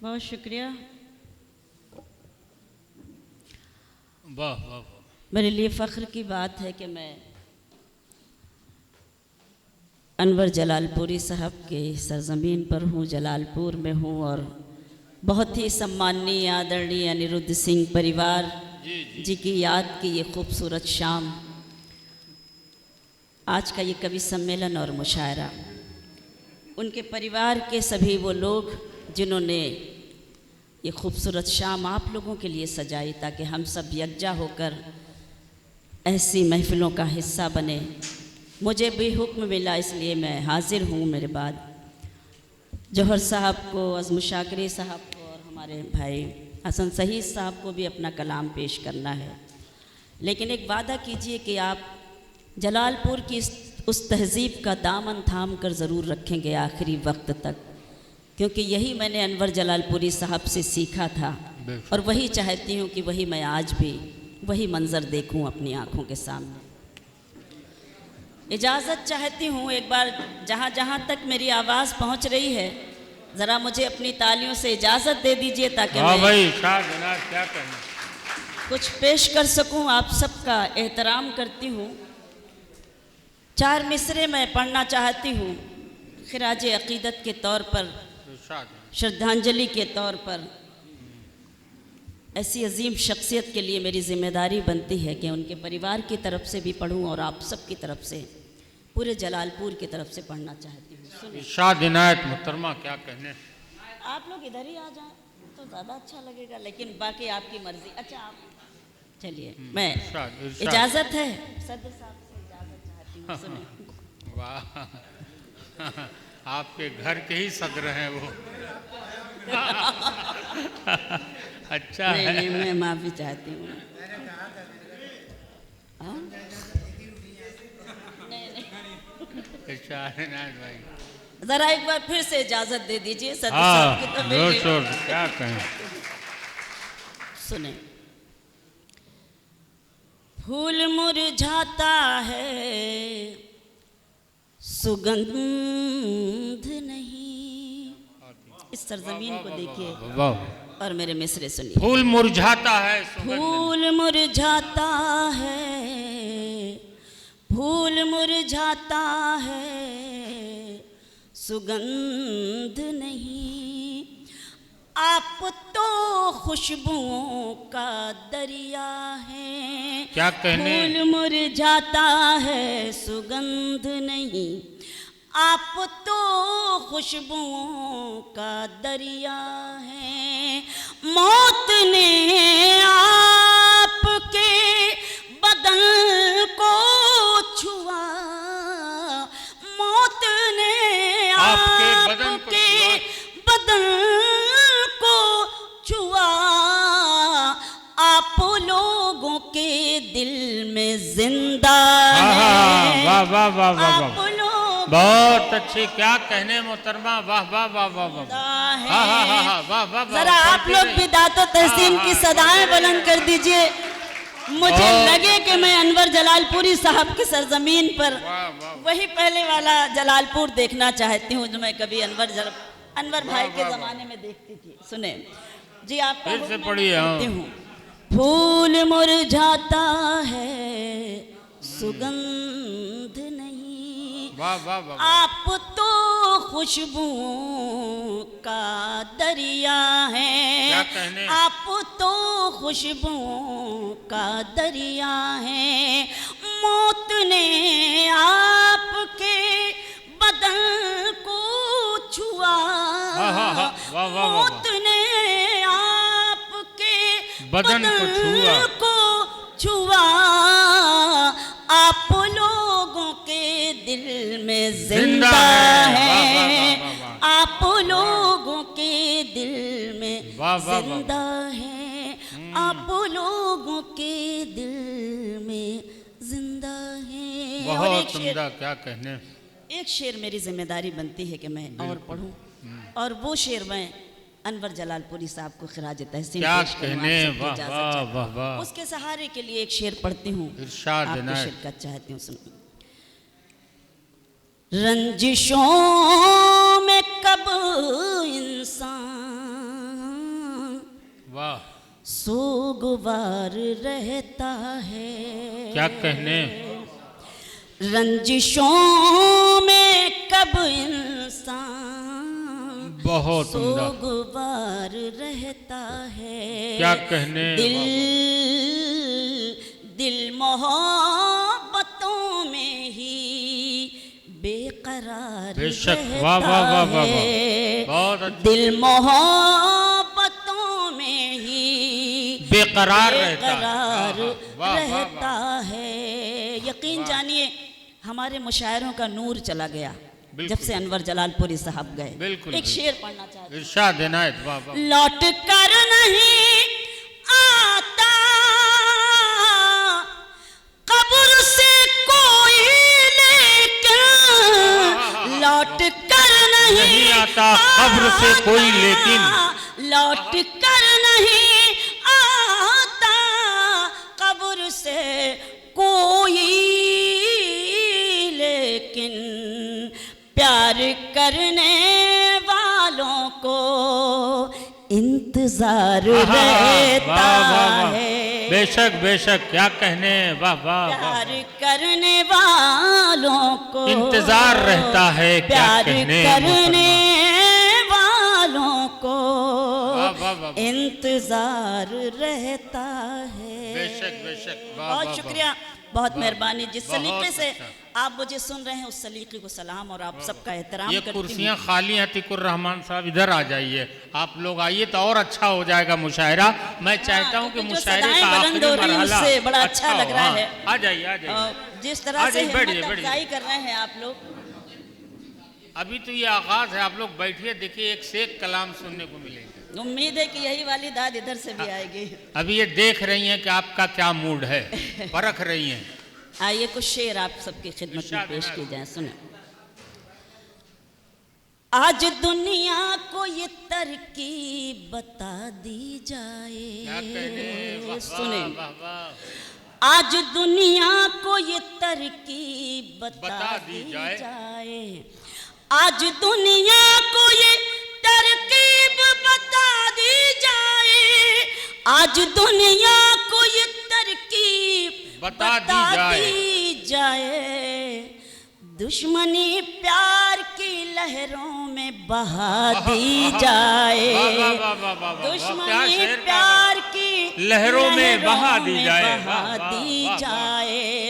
बहुत शुक्रिया। वाह वाह वाह। मेरे लिए फ़ख्र की बात है कि मैं अनवर जलालपुरी साहब के सरज़मीन पर हूँ, जलालपुर में हूँ और बहुत ही सम्माननीय आदरणीय अनिरुद्ध सिंह परिवार जी की याद की ये खूबसूरत शाम, आज का ये कवि सम्मेलन और मुशायरा, उनके परिवार के सभी वो लोग जिन्होंने ये खूबसूरत शाम आप लोगों के लिए सजाई ताकि हम सब यकजा होकर ऐसी महफ़िलों का हिस्सा बने। मुझे भी हुक्म मिला इसलिए मैं हाज़िर हूँ। मेरे बाद जौहर साहब को, अज़म शाकरी साहब को और हमारे भाई हसन सहीद साहब को भी अपना कलाम पेश करना है, लेकिन एक वादा कीजिए कि आप जलालपुर की उस तहज़ीब का दामन थाम कर ज़रूर रखेंगे आखिरी वक्त तक, क्योंकि यही मैंने अनवर जलालपुरी साहब से सीखा था और वही चाहती हूँ कि वही मैं आज भी वही मंज़र देखूँ अपनी आँखों के सामने। इजाज़त चाहती हूँ एक बार, जहाँ जहाँ तक मेरी आवाज़ पहुँच रही है, ज़रा मुझे अपनी तालियों से इजाज़त दे दीजिए ताकि मैं भाई क्या कहना कुछ पेश कर सकूँ। आप सबका एहतराम करती हूँ। 4 मिसरे मैं पढ़ना चाहती हूँ खिराज अक़ीदत के तौर पर, श्रद्धांजलि के तौर पर। ऐसी अजीम शख्सियत के लिए मेरी ज़िम्मेदारी बनती है कि उनके परिवार की तरफ से भी पढ़ूँ और आप सब की तरफ से, पूरे जलालपुर की तरफ से पढ़ना चाहती हूँ। इरशाद इनायत मोहतरमा, क्या कहने। आप लोग इधर ही आ जाएं तो ज़्यादा अच्छा लगेगा, लेकिन बाकी आपकी मर्ज़ी। अच्छा आप चलिए, मैं इजाज़त है सदर साहब से इजाज़त चाहती हूँ। सुने। वाह, आपके घर के ही सदर हैं वो। अच्छा नहीं, है। नहीं, मैं माफ़ी चाहती हूँ। भाई ज़रा एक बार फिर से इजाज़त दे दीजिए सदर साहब की। तो मेरी क्या कहें। सुने। फूल मुरझाता है सुगंध नहीं, इस सरजमीन को देखिए और मेरे मिसरे सुनिए। फूल मुरझाता है, फूल मुरझाता है, फूल मुरझाता है, सुगंध नहीं। आप तो खुशबुओं का दरिया है। क्या कहने। फूल मुरझाता है, सुगंध नहीं। आप तो खुशबुओं का दरिया है। मौत ने आपके बदन को छुआ, मौत ने आपके बदन को छुआ, आप लोगों के दिल में जिंदा है। वाह वाह वाह वाह वाह, बहुत अच्छी, क्या कहने मोहतरमा। वाह वाह वाह वाह वाह। जरा आप लोग भी दातो तहसीन की सदाएं बुलंद कर दीजिए। मुझे लगे कि मैं अनवर जलालपुरी साहब की सरजमीन पर वही पहले वाला जलालपुर देखना चाहती हूँ जो मैं कभी अनवर भाई के ज़माने में देखती थी। सुने जी, आपका से पढ़िए। फूल मुरझाता है, सुगंध नहीं। आप तो खुशबुओं का दरिया है। आप तो खुशबुओं का दरिया है। मौत ने आपके बदन को छुआ, मौत ने आपके बदन को छुआ। आप लोगों के दिल में जिंदा है। आप लोगों के दिल में जिंदा है। आप लोगों के दिल में जिंदा है। बहुत उम्दा, क्या कहने। एक शेर मेरी जिम्मेदारी बनती है कि मैं और पढ़ूं, और वो शेर मैं अनवर जलालपुरी साहब को खिराज तहसीन पेश करने, उसके सहारे के लिए एक शेर पढ़ती हूँ, आपकी शिरकत चाहती हूँ। सुनिए। रंजिशों में कब इंसान वाह, सोगवार रहता है। क्या कहने, रंजिशों में कब इंसान बहुत उम्दा, सोगवार रहता है। क्या कहने, दिल मोहब्बतों में ही बेकरार बेशक, रहता वाह वाह वाह वाह, है। बहुत अच्छा, दिल मोहब्बतों में ही बेकरार रहता रहता है। यकीन जानिए हमारे मुशायरों का नूर चला गया जब से अनवर जलालपुरी साहब गए। बिल्कुल, एक शेर पढ़ना चाहते हैं। इरशाद इनायत, वाह वाह, लौट कर नहीं आता कब्र से कोई लेकर, लौट कर नहीं आता कब्र से कोई लेकिन, लौट कर नहीं आता कब्र से कोई लेकिन, प्यार करने वालों को इंतजार रहता है। बेशक बेशक, क्या कहने, वाह वाह, प्यार करने वालों को इंतजार रहता है। क्या प्यार कहने, करने वालों को वाह वाह वाह, इंतजार रहता है। बेशक बेशक, वाह बहुत वाह, शुक्रिया, बहुत मेहरबानी। जिस बहुत सलीके से अच्छा। आप मुझे सुन रहे हैं उस सलीके को सलाम और आप सबका एहतराम ये करती कुर्सियां हूँ। खाली हैं। अतीकुर रहमान साहब इधर आ जाइए, आप लोग आइए तो और अच्छा हो जाएगा मुशायरा। मैं चाहता हूँ कि क्योंकि जो मुशायरे सदाएं का बुलंद आखिरी हो रही हैं, मरहला उससे बड़ा अच्छा लग रहा हो। है। आ जाइए आ जाइए, और जिस तरह आ से जाइए, बैठिए, हिम्मत बैठिए। अफजाई कर रहे हैं आप लोग। अभी तो ये आगाज है, आप लोग बैठिए, देखिए एक से एक कलाम सुनने को मिलेगा। उम्मीद है कि यही वाली दाद इधर से भी आएगी। अभी ये देख रही हैं कि आपका क्या मूड है, परख रही हैं। आइए कुछ शेर आप सबकी खिदमत में पेश की जाए, सुने। आज दुनिया को ये तरकीब बता दी जाए, क्या कहने, वाह सुने। वाह वाह वाह, आज दुनिया को ये तरकीब बता दी जाए। आज दुनिया को ये तरकीब बता दी जाए। आज दुनिया को ये तरकीब बता दी जाए। दुश्मनी प्यार की लहरों में बहा दी जाए। दुश्मनी प्यार की लहरों में बहा दी जाए,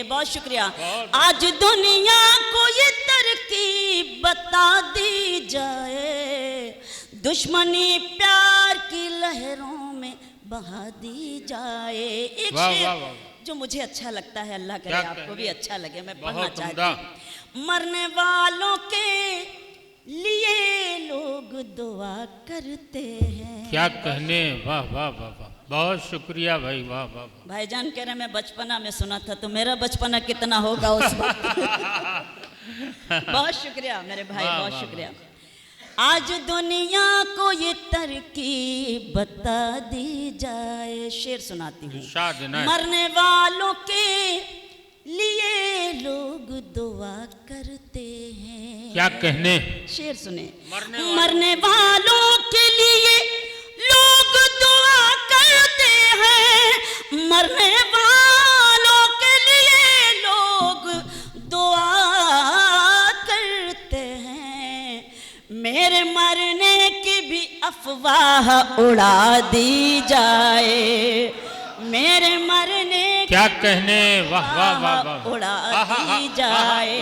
बहुत शुक्रिया। आज दुनिया को ये तरकीब बता दी जाए। दुश्मनी प्यार की लहरों में बहा दी जाए। एक शेर जो मुझे अच्छा लगता है, अल्लाह करे आपको भी अच्छा लगे, मैं पढ़ना चाहती हूँ। मरने वालों के लिए लोग दुआ करते हैं। क्या कहने, वाह वाह वाह वाह, बहुत शुक्रिया भाई, वाह वाह। भाईजान कह रहे मैं बचपना में सुना था, तो मेरा बचपना कितना होगा उस वक्त। बहुत शुक्रिया मेरे भाई, बहुत शुक्रिया। आज दुनिया को ये तरकीब बता दी जाए। शेर सुनाती हूँ। मरने वालों के लिए लोग दुआ करते हैं। क्या कहने, शेर सुने। मरने वालों के लिए लोग दुआ करते हैं। मरने वालों के लिए लोग दुआ करते हैं। मेरे मरने की भी अफवाह उड़ा दी जाए। मेरे मरने क्या कहने, वाह वाह वाह वाह, उड़ा दी जाए।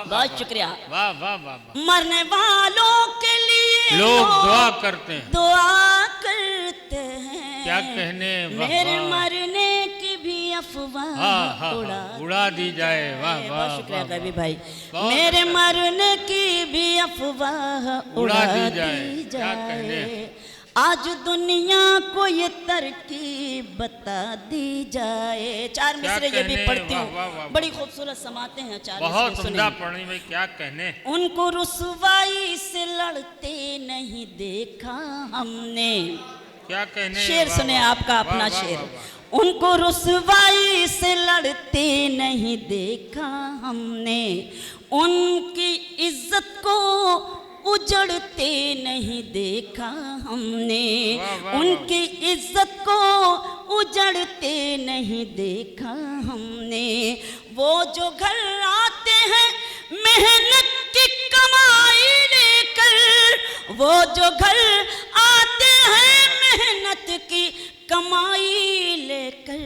बहुत शुक्रिया। वाह वाह वाह, मरने वालों के लिए लोग दुआ करते हैं। दुआ करते हैं। क्या कहने, मेरे मरने की भी अफवाह उड़ा दी जाए। वाह वाह, बहुत शुक्रिया कवि भाई। मेरे मरने की भी अफवाह उड़ा दी जाए। आज दुनिया को ये तरकीब बता दी जाए। चार मिसरे ये भी पढ़ती हूँ, बड़ी खूबसूरत समाते हैं चार बहुत मिसरे, उम्दा पढ़नी भाई। क्या कहने, उनको रुसवाई से लड़ते नहीं देखा हमने। क्या कहने, शेर सुने, आपका अपना शेर। उनको रुसवाई से लड़ते नहीं देखा हमने। उनकी इज्जत को उजड़ते नहीं देखा हमने, वाह, वाह, उनकी इज्जत को उजड़ते नहीं देखा हमने। वो जो घर आते हैं मेहनत की कमाई लेकर, वो जो घर आते हैं मेहनत की कमाई लेकर,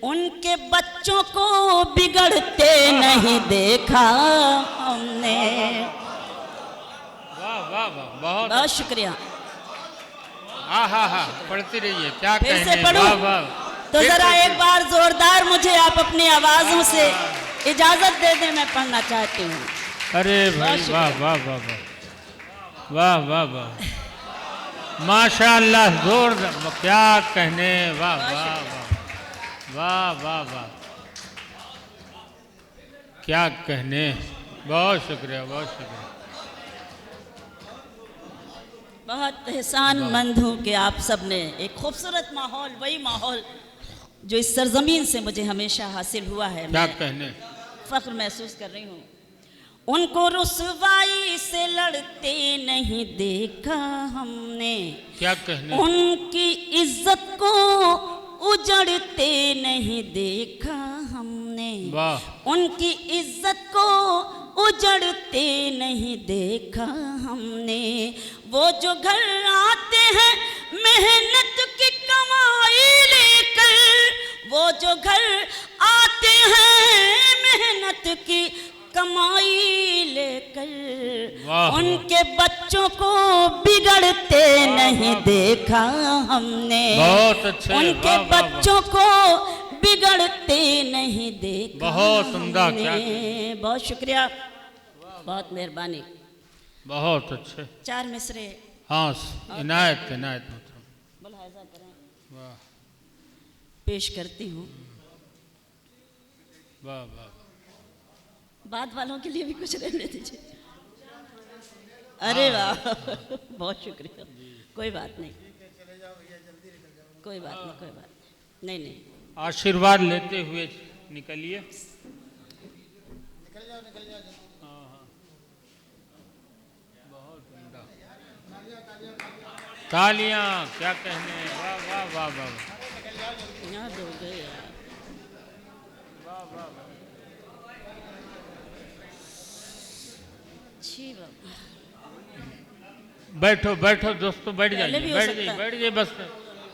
उनके बच्चों को बिगड़ते नहीं देखा हमने। वाह वाह वाह, बहुत बहुत शुक्रिया। हाँ हाँ हाँ, पढ़ती रहिए, क्या फिर कहने। से पढ़ूं? वाह वाह, तो फिर जरा से। एक बार जोरदार मुझे आप अपनी आवाजों से इजाजत दे दें, मैं पढ़ना चाहती हूँ। अरे भाई बहुत वाह वाह वाह वाह वाह वाह वाह, माशाअल्लाह, जोरदार, क्या कहने। वाह वाह वाह वाह वाह वाह, क्या कहने। बहुत शुक्रिया, बहुत शुक्रिया। बहुत एहसानमंद हूँ कि आप सब ने एक खूबसूरत माहौल, वही माहौल जो इस सरजमीन से मुझे हमेशा हासिल हुआ है, क्या मैं कहने। फख्र महसूस कर रही हूँ। उनको रुसवाई से लड़ते नहीं देखा हमने, क्या कहने। उनकी इज्जत को उजड़ते नहीं देखा हमने, वाह। उनकी इज्जत को उजड़ते नहीं देखा हमने। वो जो घर आते हैं मेहनत की कमाई लेकर, वो जो घर आते हैं मेहनत की कमाई लेकर, वाह। उनके बच्चों को बिगड़ते नहीं देखा हमने। बहुत अच्छे, उनके वाह, वाह, वाह। बच्चों को बिगड़ते नहीं देखा बहुत उम्दा, क्या हमने। बहुत शुक्रिया, बहुत मेहरबानी। बहुत अच्छे। 4 मिसरे हाँ, इनायत इनायत मतलब। मुलाहिजा करें, वाह पेश करती हूँ। वाह वाह, बाद वालों के लिए भी कुछ रहने दीजिए। अरे वाह, बहुत शुक्रिया। कोई बात नहीं, कोई बात नहीं, कोई बात नहीं, नहीं। आशीर्वाद लेते हुए निकलिए। हाँ हाँ, बहुत उम्दा। तालियां, क्या कहने। वाह वाह वाह वाह याद हो गए यार। वाह वाह वाह। अच्छी बात। बैठो बैठो दोस्तों, बैठ पहले जाइए, भी हो बैठ सकता जाइए, है। बैठ जाइए बस।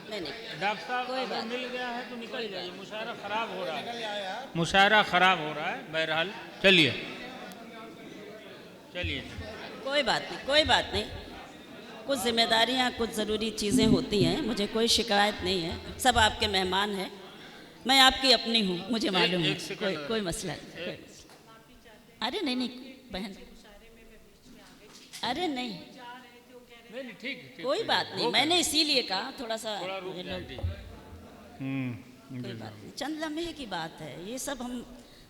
नहीं नहीं, डॉक्टर साहब, कोई अगर बात मिल गया है तो निकल जाइए, मुशायरा खराब हो रहा है, मुशायरा खराब हो रहा है। बहरहाल चलिए चलिए। कोई बात नहीं, कोई बात नहीं। कुछ जिम्मेदारियाँ, कुछ ज़रूरी चीज़ें होती हैं, मुझे कोई शिकायत नहीं है। सब आपके मेहमान हैं, मैं आपकी अपनी हूँ, मुझे मालूम है। एक सेकंड कोई मसला नहीं, कोई मसला। अरे नहीं नहीं बहन, अरे नहीं, नहीं ठीक है, कोई बात नहीं। मैंने इसीलिए कहा थोड़ा सा थोड़ा रुक ये जाए, लोग- ठीक। कोई बात नहीं, चंद लम्हे की बात है। ये सब हम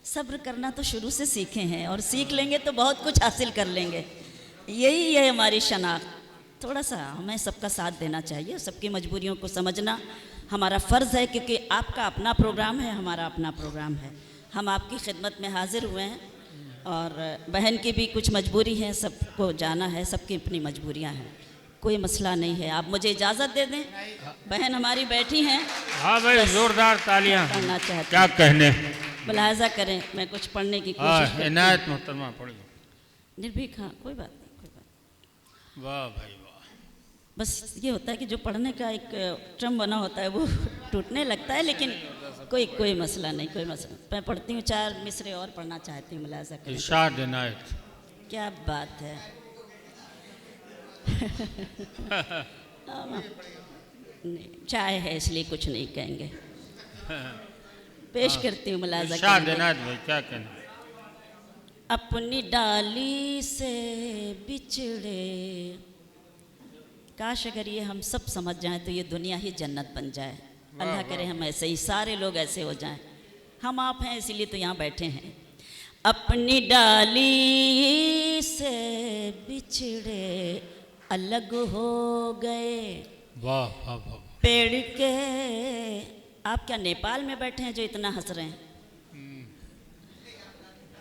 सब्र करना तो शुरू से सीखे हैं, और सीख लेंगे तो बहुत कुछ हासिल कर लेंगे। यही है हमारी शनाख्त। थोड़ा सा हमें सबका साथ देना चाहिए, सबकी मजबूरियों को समझना हमारा फ़र्ज़ है, क्योंकि आपका अपना प्रोग्राम है, हमारा अपना प्रोग्राम है। हम आपकी खिदमत में हाजिर हुए हैं, और बहन की भी कुछ मजबूरी है, सबको जाना है, सबकी अपनी मजबूरियां हैं। कोई मसला नहीं है, आप मुझे इजाज़त दे दें। बहन हमारी बैठी हैं, हाँ भाई, जोरदार तालियां। पढ़ना चाहती क्या कहने। मुलाहजा करें, मैं कुछ पढ़ने की हाँ, कोशिश करती इनायत मोहतरमा पढ़िए। हूँ। निर्भीक, हाँ कोई बात नहीं, कोई बात नहीं। वाह भाई वाह। बस ये होता है कि जो पढ़ने का एक ट्रम बना होता है वो टूटने लगता है, लेकिन कोई मसला नहीं, कोई मसला। मैं पढ़ती हूँ, 4 मिसरे और पढ़ना चाहती हूँ, मुलाहजा करें। इरशाद इनायत। क्या बात है। नहीं, चाय है इसलिए कुछ नहीं कहेंगे। पेश करती हूँ, मुलाहजा इरशाद करेंगे। इनायत भाई, क्या कहना। अपनी डाली से बिछड़े, काश अगर ये हम सब समझ जाएं तो ये दुनिया ही जन्नत बन जाए। अल्लाह करे हम ऐसे ही सारे लोग ऐसे हो जाएं। हम आप हैं इसीलिए तो यहाँ बैठे हैं। अपनी डाली से बिछड़े अलग हो गए वाह वाह वाह। पेड़ के। आप क्या नेपाल में बैठे हैं जो इतना हंस रहे हैं?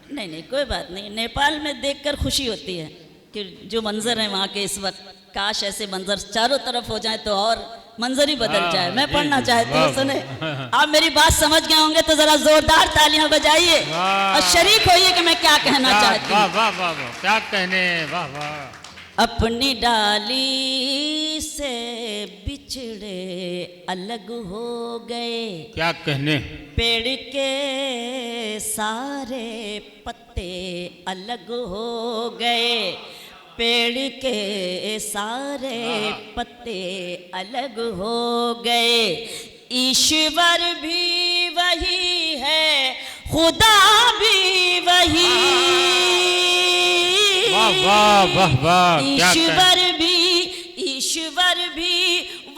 नहीं नहीं, कोई बात नहीं, नेपाल में देखकर खुशी होती है। कि जो मंजर है वहाँ के इस वक्त, काश ऐसे मंजर चारों तरफ हो जाए तो और मंजर ही बदल जाए। मैं पढ़ना चाहती हूँ, सुने। आप मेरी बात समझ गए होंगे तो जरा जोरदार तालियां बजाइए और शरीक होइए कि मैं क्या कहना चाहती हूँ। वाह वाह वाह वाह, क्या कहने, वाह वाह। अपनी डाली से बिछड़े अलग हो गए, क्या कहने, पेड़ के सारे पत्ते अलग हो गए, पेड़ के सारे पत्ते अलग हो गए। ईश्वर भी वही है, खुदा भी वही, वाह वाह वाह, ईश्वर भी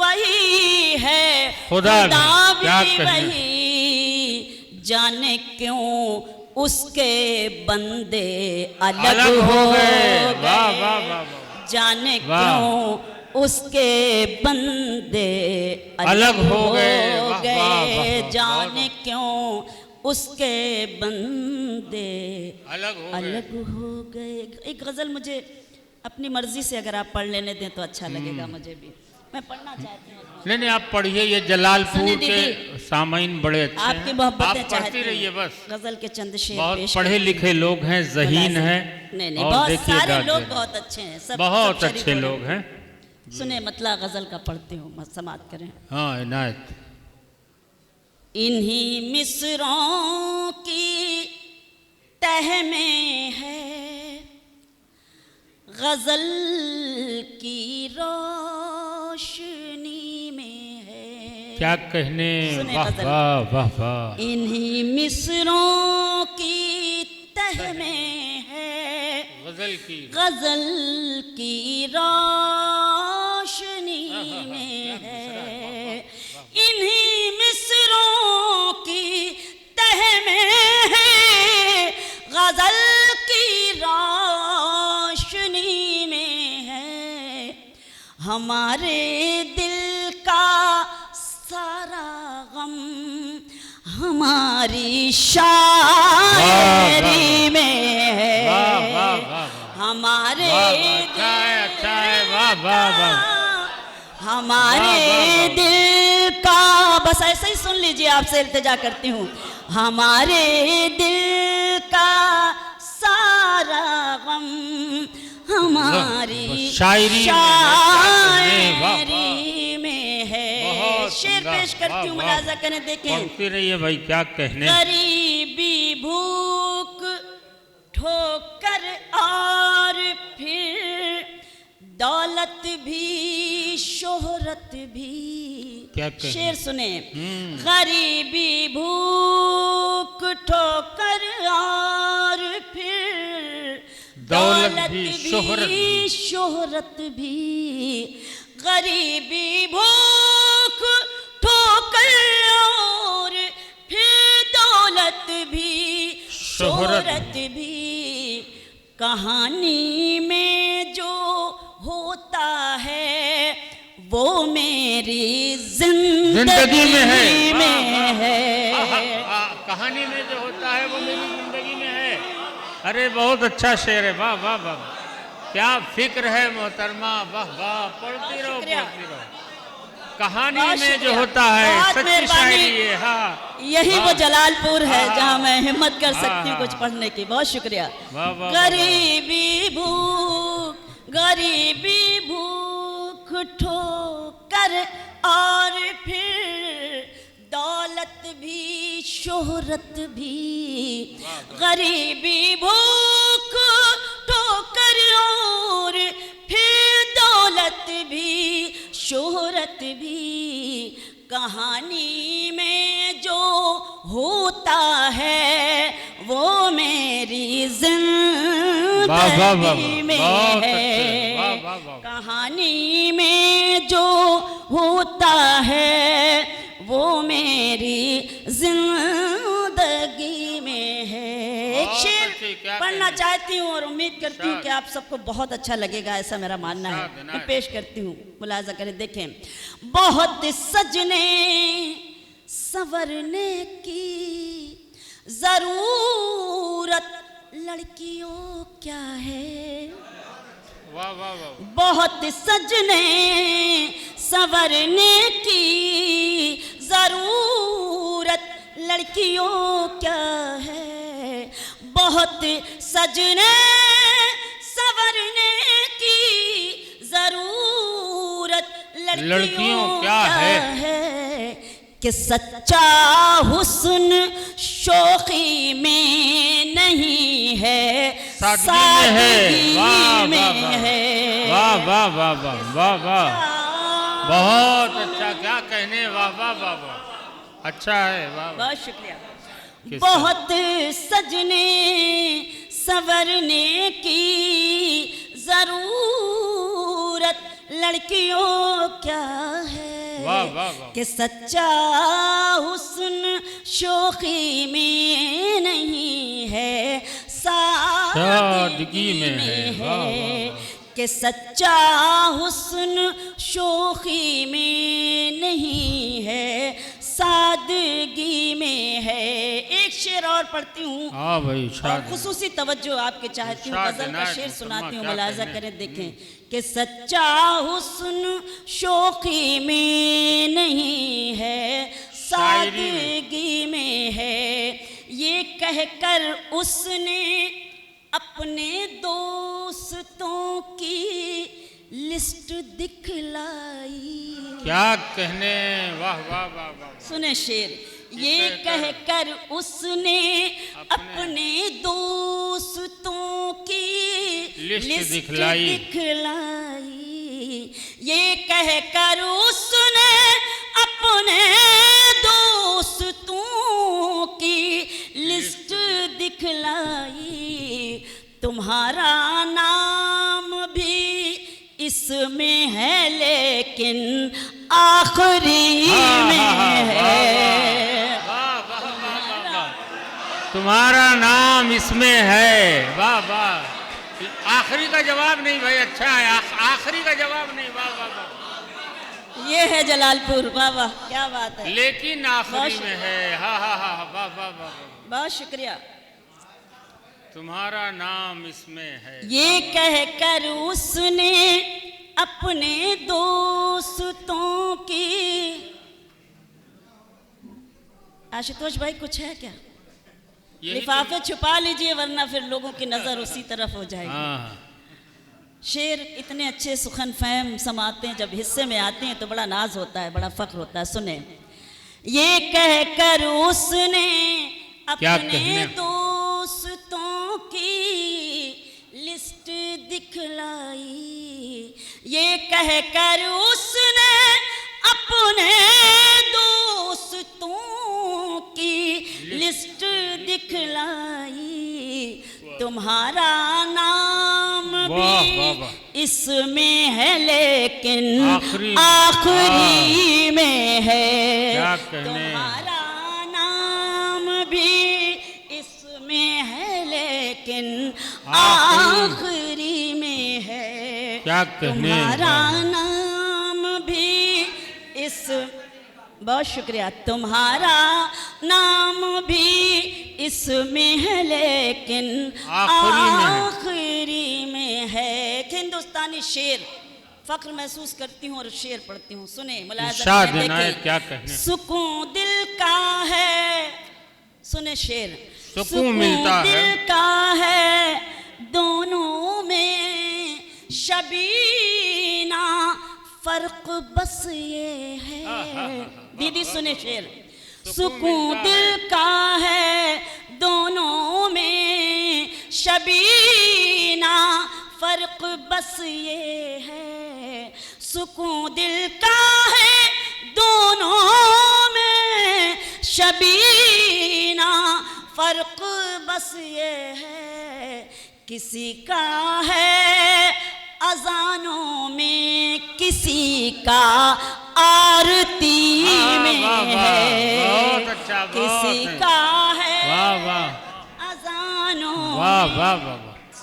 वही है, खुदा भी वही। जाने क्यों उसके बंदे अलग हो गए, जाने क्यों उसके बंदे अलग हो गए, जाने क्यों उसके बंदे अलग हो गए। एक गज़ल मुझे अपनी मर्जी से अगर आप पढ़ लेने दें तो अच्छा लगेगा मुझे भी, मैं पढ़ना चाहती हूँ। नहीं आप पढ़िए, ये जलालपुर के सामाइन बड़े अच्छे हैं, आपकी मोहब्बतें चाहती रहिए बस। गज़ल के चंद शेर बहुत पढ़े लिखे लोग हैं, ज़हीन हैं, नहीं बहुत सारे लोग बहुत अच्छे हैं, सब बहुत अच्छे लोग हैं। सुने मतला गज़ल का पढ़ती हूँ, समात करें। हाँ इनायत। इन्हीं मिसरों की तह में है गज़ल की रोशनी में है, क्या कहने, वाह वाह वाह वाह। इन्हीं मिसरों की तह में है गज़ल की रोशनी में है, इन्हीं मिसरों की तह में है गज़ल की रोशनी में है। हमारे दिल का सारा गम हमारी शायरी में है, हमारे हमारे दिल का, बस ऐसे ही सुन लीजिए, आपसे इल्तिजा करती हूँ। हमारे दिल का सारा गम हमारी शायरी में है। शेर पेश करती हूँ, मुलाजा करें, देखें। पढ़ती रहिए भाई, क्या कहने। गरीबी भूख ठोकर और फिर दौलत भी शोहरत भी, क्या शेर सुने। गरीबी भूख ठोकर और फिर दौलत भी शोहरत भी, गरीबी भूख ठोकर और फिर दौलत भी शोहरत भी। कहानी में जो होता है वो मेरी जिंदगी में है, कहानी में जो होता है वो मेरी जिंदगी में है। अरे बहुत अच्छा शेर है, वाह वाह वाह, क्या फिक्र है मोहतरमा, वाह वाह। पढ़ती रहो पढ़ती रहो। कहानी में जो होता है सच्ची शायरी है। हाँ यही वो जलालपुर है जहाँ मैं हिम्मत कर सकती हूँ कुछ पढ़ने की। बहुत शुक्रिया। गरीबी भूख ठोकर और फिर दौलत भी शोहरत भी, गरीबी भूख ठोकर और फिर दौलत भी शोहरत भी। कहानी में जो होता है वो मेरी जिंदगी में है, कहानी में जो होता है वो मेरी जिंदगी में है। एक शेर पढ़ना चाहती हूँ और उम्मीद करती हूँ कि आप सबको बहुत अच्छा लगेगा, ऐसा मेरा मानना है। मैं पेश करती हूँ, मुलाजा करें, देखें। बहुत सजने संवरने की जरूरत लड़कियों क्या है, वाह वाह वाह। बहुत सजने संवरने की जरूरत लड़कियों क्या है, बहुत सजने संवरने की जरूरत लड़कियों क्या है कि सच्चा हुस्न शौकी में नहीं है, सादगी में है। वाह वाह वाह वाह वाह वाह, बहुत अच्छा, क्या कहने, वाह वाह वाह वाह, अच्छा है, वाह। बहुत शुक्रिया। बहुत सजने संवरने की जरूरत लड़कियों क्या है, वाह वाह वाह, कि सच्चा हुस्न शौकी में नहीं है, सादगी में है। कि सच्चा हुस्न शौकी में नहीं है, सादगी में है। एक शेर और पढ़ती हूँ। हाँ भाई, और खुसूसी तवज्जो आपके चाहती हूँ, गजल का शेर सुनाती हूँ, मुलाजा करें, देखें कि सच्चा हुस्न शौकी में नहीं है, सादगी में है। ये कहकर उसने अपने दोस्तों की लिस्ट दिखलाई। क्या कहने, वाह वाह वाह वाह। सुने शेर, ये कहकर उसने अपने दोस्तों की लिस्ट दिखलाई। ये कहकर उसने अपने दोस्तों की लिस्ट दिखलाई। तुम्हारा नाम भी इसमें है लेकिन आखिरी में है। तुम्हारा नाम इसमें है, वाह वाह। आखिरी का जवाब नहीं भाई, अच्छा है, आखिरी का जवाब नहीं, वाह वाह वाह। ये है जलालपुर, वाह वाह, क्या बात है, लेकिन आखिरी में है, हाँ हाँ हाँ, वाह वाह वाह। बहुत शुक्रिया। तुम्हारा नाम इसमें है। ये कहकर उसने अपने दोस्तों की। आशुतोष भाई कुछ है क्या? लिफाफे छुपा लीजिए वरना फिर लोगों की नजर उसी तरफ हो जाएगी। हाँ। शेर इतने अच्छे सुखन फहम समाते हैं, जब हिस्से में आते हैं तो बड़ा नाज होता है, बड़ा फख्र होता है। सुने, ये कहकर उसने अपने दोस्तों की लिस्ट दिखलाई। ये कहकर उसने अपने दोस्तों की लिस्ट दिखलाई। तुम्हारा नाम भी इसमें है लेकिन आखिरी में है। तुम्हारा नाम भी इसमें है लेकिन आखिरी में है। तुम्हारा नाम भी इस, बहुत शुक्रिया। तुम्हारा नाम भी इसमें है लेकिन आखिरी में है। हिंदुस्तानी शेर, फख्र महसूस करती हूँ और शेर पढ़ती हूँ। सुने, मुलाज़ा करें। सुकून दिल का है, सुने शेर, सुकून मिलता दिल का है दोनों में शबीना, फर्क बस ये है। दीदी सुने शेर, सुकून दिल का है दोनों में शबीना, फर्क बस ये है। सुकून दिल का है दोनों में शबीना, फर्क बस ये है। किसी का है अजानों में, किसी का आरती में है। किसी का है अजानों,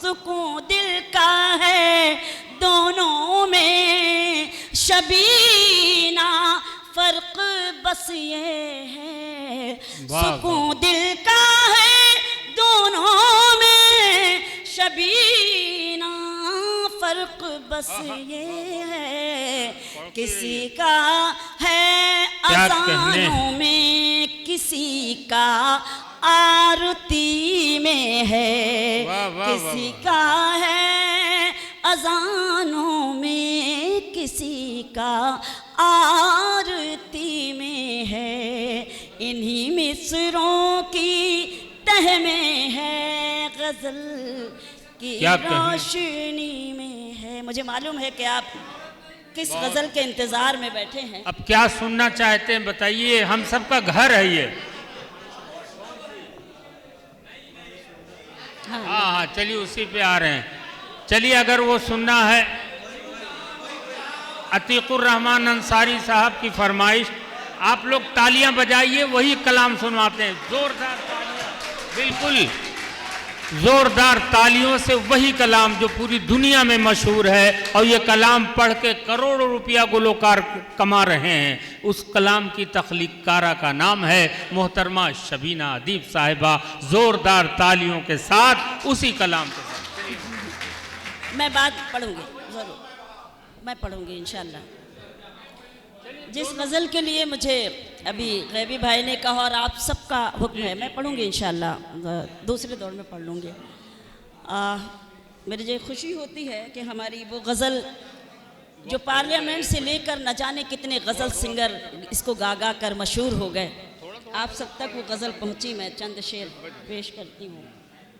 सुकून दिल का है दोनों में शबीना, फर्क बस ये है। सुकून दिल का है दोनों में शबीना, फर्क बस ये है, किसी का है अज़ानों में, किसी का आरती में है, किसी का है अज़ानों में, किसी का आरती में है। इन्हीं मिसरों की तह में है गज़ल की रोशनी में है। मुझे मालूम है कि आप किस गज़ल के इंतज़ार में बैठे हैं। अब क्या सुनना चाहते हैं बताइए, हम सबका घर है ये। हाँ, चलिए उसी पे आ रहे हैं। चलिए, अगर वो सुनना है, अतीकुर रहमान अंसारी साहब की फरमाइश, आप लोग तालियां बजाइए, वही कलाम सुनवाते हैं। जोरदार तालियां, बिल्कुल जोरदार तालियों से वही कलाम जो पूरी दुनिया में मशहूर है, और ये कलाम पढ़ के करोड़ों रुपया गुलकार कमा रहे हैं। उस कलाम की तख्लीकारा का नाम है मोहतरमा शबीना अदीब साहिबा। जोरदार तालियों के साथ उसी कलाम के साथ मैं बात पढ़ूंगी, ज़रूर मैं पढ़ूंगी इंशाल्लाह। जिस गज़ल के लिए मुझे अभी गैबी भाई ने कहा और आप सबका हुक्म है, मैं पढ़ूंगी इंशाल्लाह, दूसरे दौर में पढ़ लूँगी। मेरी जो खुशी होती है कि हमारी वो गज़ल जो पार्लियामेंट से लेकर न जाने कितने गज़ल सिंगर इसको गा गा कर मशहूर हो गए, आप सब तक वो गज़ल पहुँची। मैं चंद शेर पेश करती हूँ,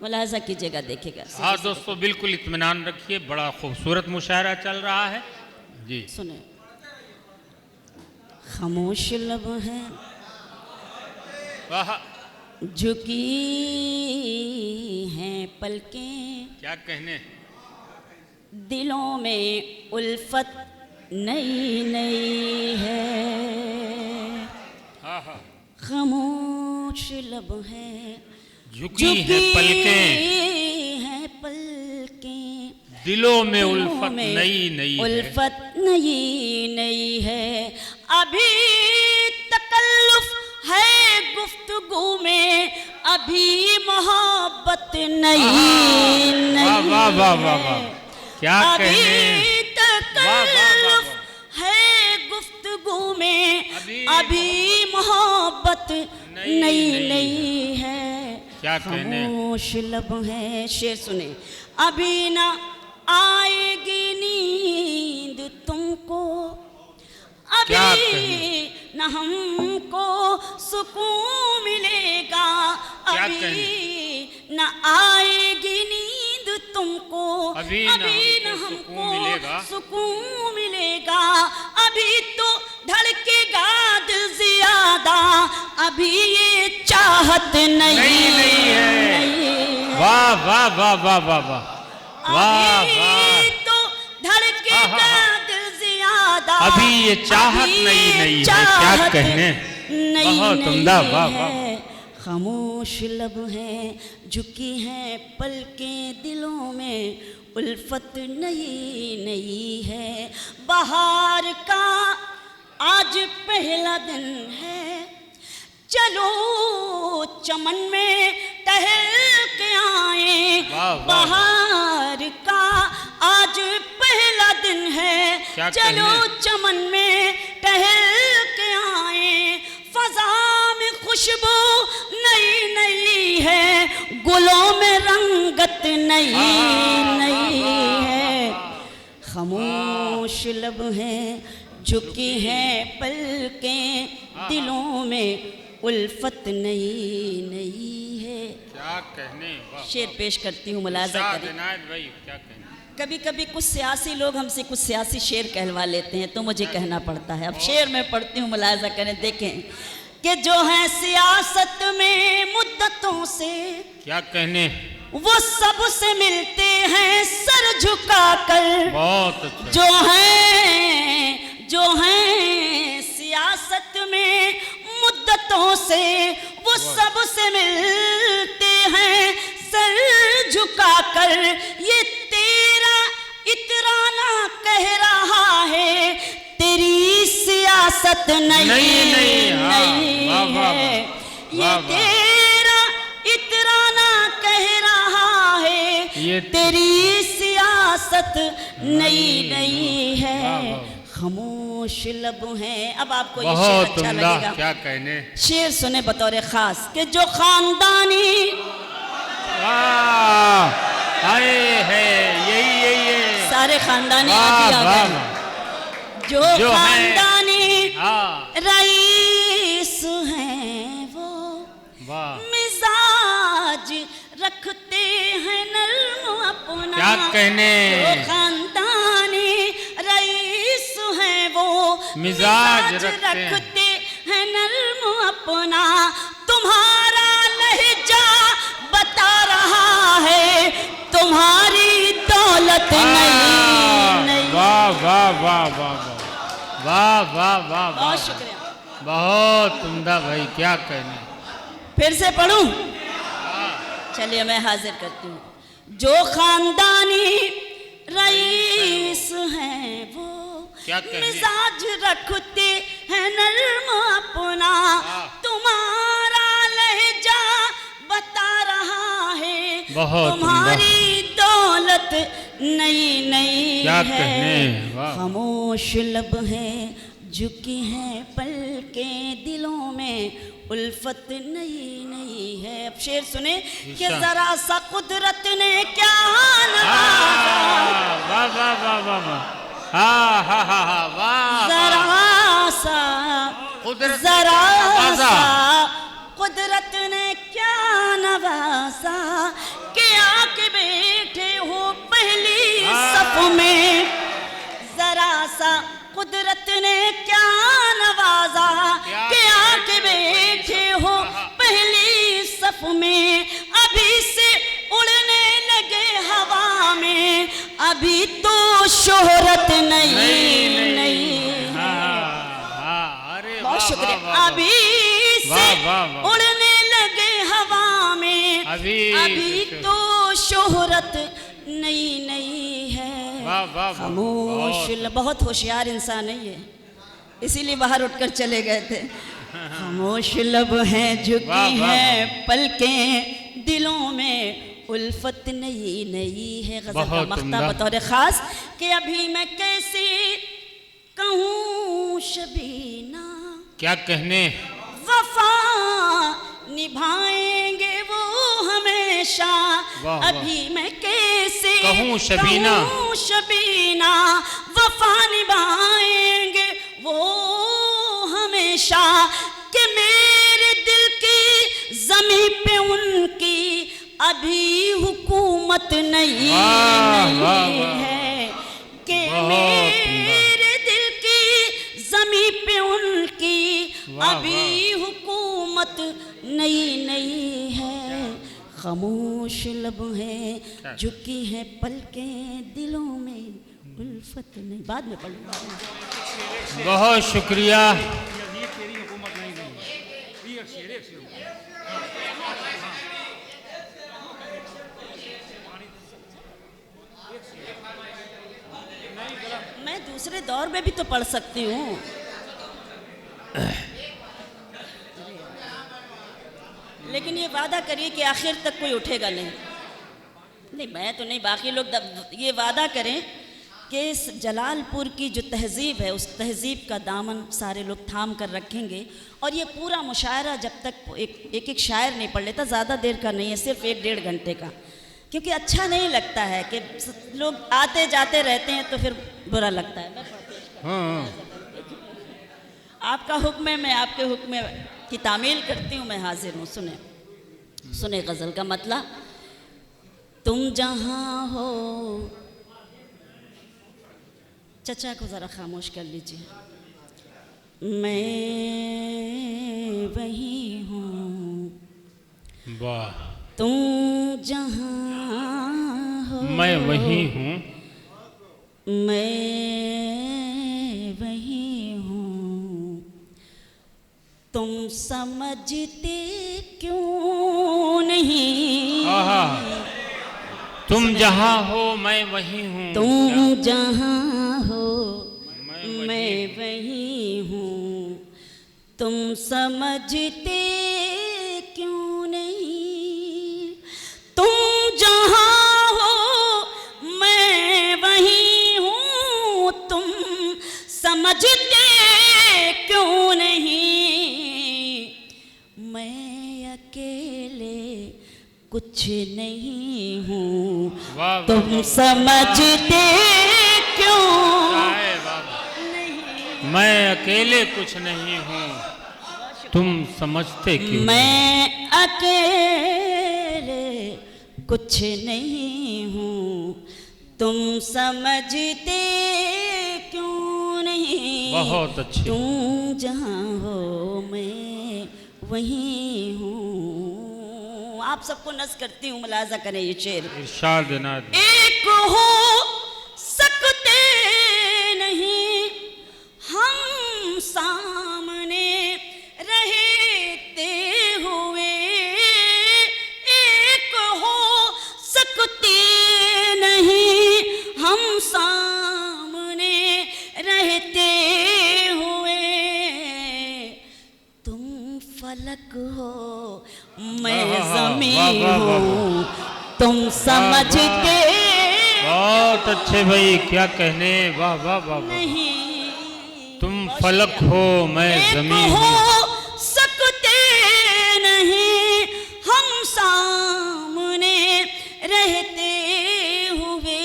मुलाहजा कीजिएगा, देखिएगा। हाँ दोस्तों, बिल्कुल इत्मीनान रखिए, बड़ा खूबसूरत मुशायरा चल रहा है जी। सुने। खामोश लब है झुकी हैं पलकें, क्या कहने, दिलों में उल्फत नई नई है। खामोश लब है झुकी हैं पलकें, दिलों में उल्फत नई नई, उल्फत नई नई है। अभी तकल्लुफ है गुफ्तगू में, अभी मोहब्बत नई नई वाह वाह वाह वाह, क्या कहने, अभी तकल्लुफ है गुफ्तगू में, अभी मोहब्बत नई नई है। क्या कहने, खामोश लब है। शेर सुने। अभी ना आएगी नींद तुमको, अभी न हमको सुकून मिलेगा, अभी न आएगी नींद तुमको, अभी न हमको सुकून मिलेगा, अभी तो धड़केगा दिल ज्यादा, अभी ये चाहत नहीं है। वाह वाह वाह वाह वाह वाह, अभी तो धड़केगा दिल ज्यादा, अभी ये चाहत नई नई है। क्या कहने, बहुत उम्दा, वाह वाह। खामोश लब है झुकी हैं पलकें, दिलों में उल्फत नई नई है। बहार का आज पहला दिन है, चलो चमन में टहल के आए। बहार का आज पहला दिन है, चलो चमन में टहल के आए। फजा में खुशबू नई नई है, गुलों में रंगत नई नई है। खामोश लब है झुकी हैं पलकें, दिलों में उल्फत नई नई है। क्या कहने, शेर पेश करती हूँ, मुलाजा करें। भाई क्या कहने, कभी कभी कुछ सियासी लोग हमसे कुछ सियासी शेर कहलवा लेते हैं, तो मुझे कहना पड़ता है। अब शेर में पढ़ती हूँ, मुलाजा करें। देखें कि जो है सियासत में मुद्दतों से, क्या कहने, वो सबसे मिलते हैं सर झुकाकर। बहुत अच्छा। जो हैं सियासत में मुद्दतों से, वो सबसे मिलते हैं सर झुकाकर। ये तेरा इतराना कह रहा है, तेरी सियासत नई है। ये तेरा इतराना कह रहा है, तेरी सियासत फरासत नई नई है, खामोश लब हैं। अब आपको ये शेर बहुत अच्छा उम्दा, लगेगा। क्या कहने। शेर सुने बतौर खास कि जो खानदानी आए है यही सारे खानदानी वाह, आज ही आ वाह, गए। जो जो है, खानदानी हाँ, रईस हैं वो वाह, मिजाज रखते हैं नर्म अपना। क्या कहने। जो खानदानी रईस हैं वो मिजाज रखते हैं नर्म अपना। तुम्हारा लहजा बता रहा है तुम्हारी दौलत नहीं नहीं। वाह वाह वाह वाह वाह वाह वाह वाह, बहुत शुक्रिया। बहुत उम्दा भाई, क्या कहने। फिर से पढ़ूं? चलिए मैं हाजिर करती हूँ। जो खानदानी रईस हैं वो क्या कहने। मिजाज रखते हैं नर्म अपना। तुम्हारा लहजा बता रहा है तुम्हारी दौलत नई नई क्या है। कहने, वाह। खामोश लब है झुकी है पलकें दिलों में उल्फत नई नई है। अब शेर सुने कि जरा सा कुदरत ने क्या नवाजा। वाह वाह वाह वाह वाह, हाँ हाँ हाँ हाँ, वाह। जरा सा कुदरत जरा नवाजा। सा कुदरत ने क्या नवाजा कि आके बैठे हो पहली सफ में। जरा सा कुदरत ने क्या नवाजा कि आके बैठे हो पहली सफ में। अभी से उड़ने लगे हवा में, अभी तो शोहरत नहीं नहीं है। बहुत शुक्रिया। अभी से उड़ने लगे हवा में, अभी तो शोहरत नई नई है। खामोश, बहुत होशियार इंसान है ये, इसीलिए बाहर उठकर चले गए थे। खामोश लब हैं झुकी हैं पलकें दिलों में उल्फत नई नई है। गजल का मख्ता बतौर खास कि अभी मैं कैसी कहूँ शबीना। क्या कहने। वफा निभाएंगे वो हमेशा। अभी मैं कैसे कहूँ शबीना, शबीना वफा निभाएंगे वो हमेशा। कि मेरे दिल की जमीन पे उनकी अभी हुकूमत नहीं है। कि मेरे दिल की जमीन पे उनकी अभी हुकूमत नई नई है। खामोश लब है झुकी है पलकें दिलों में उल्फत नहीं। बाद में पढ़ूंगा। बहुत शुक्रिया। मैं दूसरे दौर में भी तो पढ़ सकती हूँ। लेकिन ये वादा करिए कि आखिर तक कोई उठेगा नहीं। नहीं मैं तो नहीं, बाकी लोग ये वादा करें कि इस जलालपुर की जो तहज़ीब है उस तहज़ीब का दामन सारे लोग थाम कर रखेंगे। और ये पूरा मुशायरा जब तक एक एक शायर नहीं पढ़ लेता, ज़्यादा देर का नहीं है, सिर्फ 1-1.5 घंटे का, क्योंकि अच्छा नहीं लगता है कि लोग आते जाते रहते हैं तो फिर बुरा लगता है। आपका हुक्म है, मैं आपके हुक्म की तामील करती हूँ, मैं हाजिर हूँ। सुने गज़ल का मतलब। तुम जहाँ हो, चचा को ज़रा खामोश कर लीजिए। मैं वही हूँ, वाह। तुम जहाँ हो, मैं वही हूँ, मैं वही हूँ। तुम समझते क्यों नहीं। तुम जहाँ हो मैं वही हूँ, तुम जहाँ हो मैं वही हूँ। तुम समझते क्यों नहीं। तुम जहाँ हो मैं समझते क्यों नहीं, मैं अकेले कुछ नहीं हूँ, वाह, तुम वाह, समझते क्यों वाह, वाह। मैं अकेले कुछ नहीं हूँ, तुम समझते क्यों? मैं अकेले कुछ नहीं हूँ, तुम समझते क्यों नहीं। बहुत अच्छे। तुम जहाँ हो मैं वहीं हूँ। आप सबको नस करती हूँ, मुलाजा करें ये शेर। इरशाद इनायत। एक हो सकते नहीं हम सामने रहते हुए, एक हो सकते नहीं हम सामने रहते हुए, तुम फलक हो मैं ज़मीं हूँ, तुम समझते बहुत अच्छे भाई, क्या कहने, वाह वाह वाह वाह। नहीं। तुम फलक हो मैं एक जमीन हो हूँ। सकते नहीं हम सामने रहते हुए,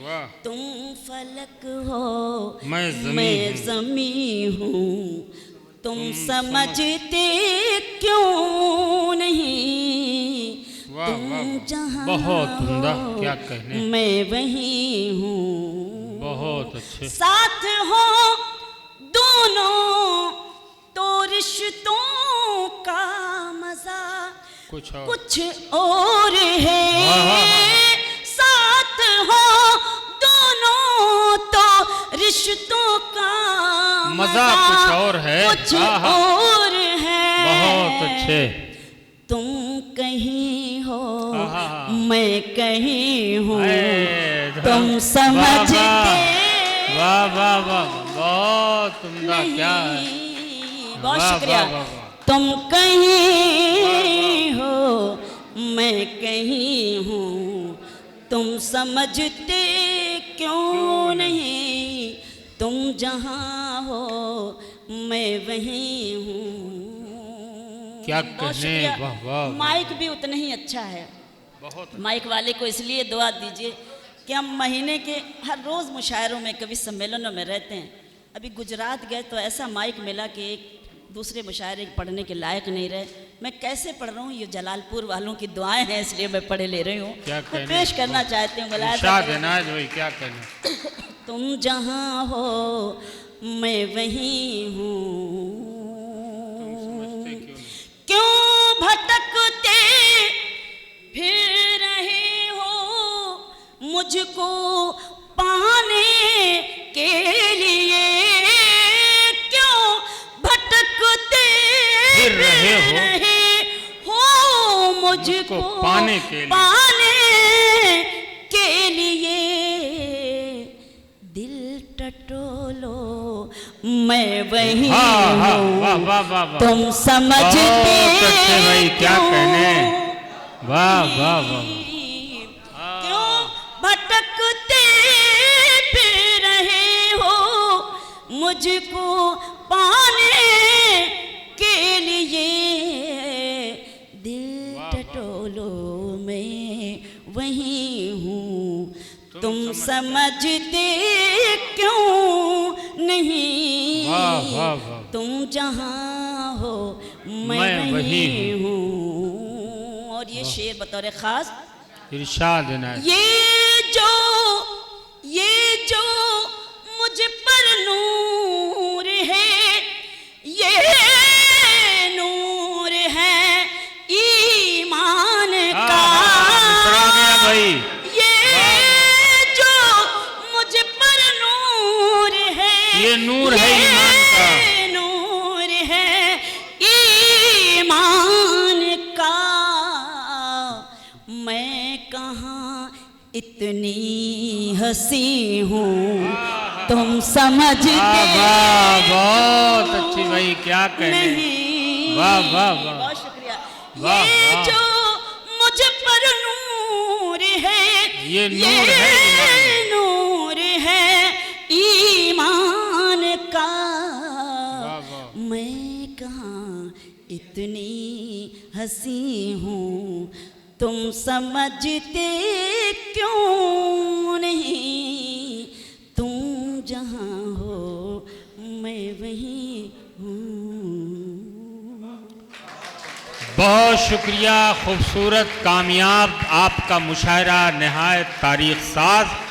वाह। तुम फलक हो मैं मैं ज़मीं हूँ, तुम समझते क्यों नहीं। वाह, तुम वाह, वाह। जहाँ बहुत उम्दा, हो क्या कहने। मैं वहीं हूँ। बहुत अच्छे। साथ हो दोनों तो रिश्तों का मजा कुछ और है। वाह, वाह, वाह। साथ हो दोनों तो रिश्तों का मजा कुछ और है, कुछ और है। बहुत अच्छे। तुम कहीं हो आहा। मैं कहीं हूँ, ऐ, तुम समझते वाह वाह वाह, बहुत उम्दा, क्या है। बहुत वाह, शुक्रिया। वाह, वाह, वाह। तुम कहीं हो मैं कहीं हूँ, तुम समझते क्यों नहीं। तुम जहाँ हो मैं वहीं हूँ। क्या बहुत कहने, शुक्रिया। वाह वाह। माइक भी उतना ही अच्छा है। बहुत माइक वाले को इसलिए दुआ दीजिए कि हम महीने के हर रोज़ मुशायरों में, कवि सम्मेलनों में रहते हैं। अभी गुजरात गए तो ऐसा माइक मिला कि एक दूसरे मुशायरे पढ़ने के लायक नहीं रहे। मैं कैसे पढ़ रहा हूँ, ये जलालपुर वालों की दुआएं हैं, इसलिए मैं पढ़े ले रही हूँ। क्या मैं कहने। पेश करना चाहती हूँ। इरशाद इनायत भाई, क्या कहने। तुम जहाँ हो मैं वहीं हूँ, क्यों भटकते फिर रहे हो मुझको पाने के लिए। क्यों भटकते फिर रहे हो मुझको पाने के लिए। पाने के लिए। दिल टटोलो मैं वहीं हाँ, हाँ, हूँ, वाह वाह वाह वाह। तुम समझते बहुत अच्छे भाई, क्या क्यों कहने, वाह वाह वाह। क्यों भटकते फिर रहे हो मुझको पाने के लिए। दिल टटोलो मैं वहीं हूँ, तुम समझते क्यों नहीं। वाह वाह वाह। तुम जहाँ हो मैं मैं वहीं वहीं हूँ। और ये शेर बतौर खास, इरशाद इनायत। ये जो मुझ पर नूर है, ये नूर है ईमान का। भाई, ये जो मुझ पर नूर है, ये नूर है ईमान का। ये नूर है ईमान का। मैं कहाँ इतनी हंसी हूँ, तुम समझते वाह, बहुत अच्छी भाई, क्या कहने। नहीं। वाह वाह वाह। बहुत शुक्रिया। वाह, ये वाह। जो मुझ पर नूर है, ये नूर है नूर है ईमान इतनी हंसी हूँ तुम समझते क्यों नहीं, तुम जहाँ हो मैं वहीं हूँ। बहुत शुक्रिया, खूबसूरत, कामयाब आपका मुशायरा नहायत तारीख साज।